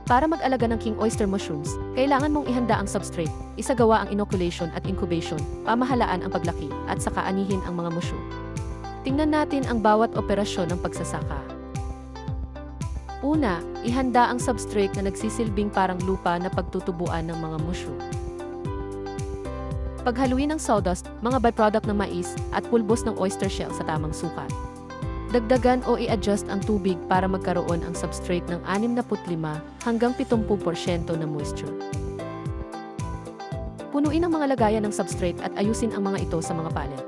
Para mag-alaga ng king oyster mushrooms, kailangan mong ihanda ang substrate, isagawa ang inoculation at incubation, pamahalaan ang paglaki, at saka anihin ang mga mushroom. Tingnan natin ang bawat operasyon ng pagsasaka. Una, ihanda ang substrate na nagsisilbing parang lupa na pagtutubuan ng mga mushroom. Paghaluin ng sawdust, mga byproduct ng mais, at pulbos ng oyster shell sa tamang sukat. Dagdagan o i-adjust ang tubig para magkaroon ang substrate ng 65 hanggang 70% na moisture. Punuin ang mga lagayan ng substrate at ayusin ang mga ito sa mga pallet.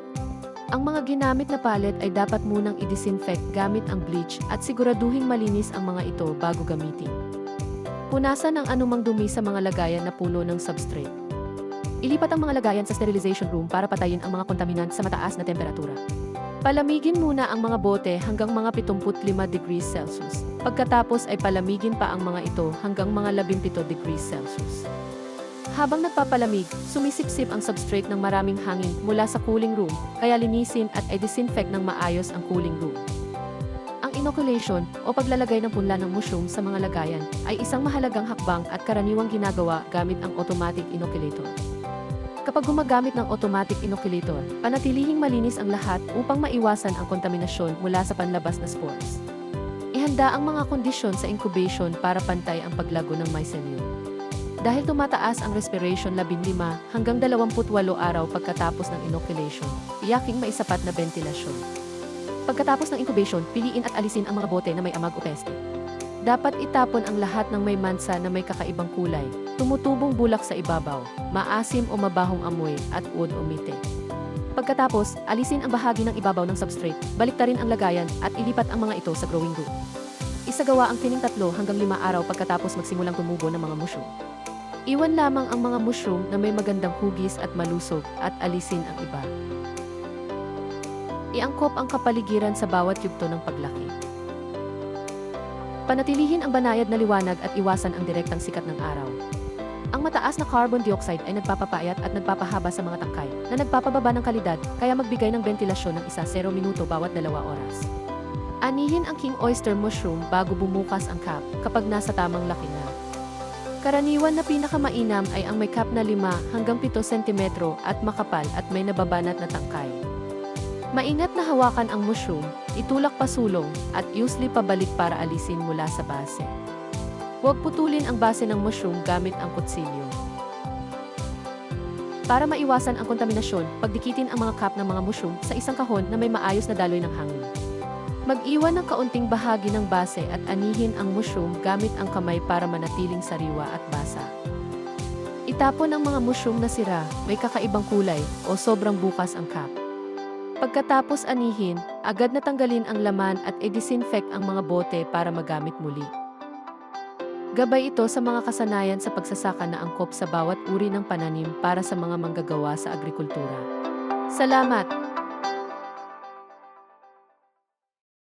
Ang mga ginamit na pallet ay dapat munang i-disinfect gamit ang bleach at siguraduhing malinis ang mga ito bago gamitin. Punasan ang anumang dumi sa mga lagayan na puno ng substrate. Ilipat ang mga lagayan sa sterilization room para patayin ang mga kontaminant sa mataas na temperatura. Palamigin muna ang mga bote hanggang mga 75 degrees Celsius. Pagkatapos ay palamigin pa ang mga ito hanggang mga 17 degrees Celsius. Habang nagpapalamig, sumisipsip ang substrate ng maraming hangin mula sa cooling room, kaya linisin at i-disinfect ng maayos ang cooling room. Ang inoculation o paglalagay ng punla ng mushroom sa mga lagayan ay isang mahalagang hakbang at karaniwang ginagawa gamit ang automatic inoculator. Kapag gumagamit ng automatic inoculator, panatilihing malinis ang lahat upang maiwasan ang kontaminasyon mula sa panlabas na spores. Ihanda ang mga kondisyon sa incubation para pantay ang paglago ng mycelium. Dahil tumataas ang respiration 15 hanggang 28 araw pagkatapos ng inoculation, tiyaking may sapat na ventilasyon. Pagkatapos ng incubation, piliin at alisin ang mga bote na may amag o peste. Dapat itapon ang lahat ng may mansa na may kakaibang kulay, tumutubong bulak sa ibabaw, maasim o mabahong amoy, at uod o mite. Pagkatapos, alisin ang bahagi ng ibabaw ng substrate, baliktarin ang lagayan, at ilipat ang mga ito sa growing room. Isagawa ang tining 3 hanggang 5 araw pagkatapos magsimulang tumubo ng mga mushroom. Iwan lamang ang mga mushroom na may magandang hugis at malusog, at alisin ang iba. Iangkop ang kapaligiran sa bawat yugto ng paglaki. Panatilihin ang banayad na liwanag at iwasan ang direktang sikat ng araw. Ang mataas na carbon dioxide ay nagpapapayat at nagpapahaba sa mga tangkay na nagpapababa ng kalidad, kaya magbigay ng ventilasyon ng 0 minuto bawat 2 oras. Anihin ang king oyster mushroom bago bumukas ang cap kapag nasa tamang laki na. Karaniwan na pinakamainam ay ang may cap na 5 hanggang 7 cm at makapal at may nababanat na tangkay. Maingat na hawakan ang mushroom, itulak pasulong, at usually pabalik para alisin mula sa base. Huwag putulin ang base ng mushroom gamit ang kutsilyo. Para maiwasan ang kontaminasyon, pagdikitin ang mga cap ng mga mushroom sa isang kahon na may maayos na daloy ng hangin. Mag-iwan ng kaunting bahagi ng base at anihin ang mushroom gamit ang kamay para manatiling sariwa at basa. Itapon ang mga mushroom na sira, may kakaibang kulay, o sobrang bukas ang cap. Pagkatapos anihin, agad na tanggalin ang laman at i-disinfect ang mga bote para magamit muli. Gabay ito sa mga kasanayan sa pagsasaka na angkop sa bawat uri ng pananim para sa mga manggagawa sa agrikultura. Salamat!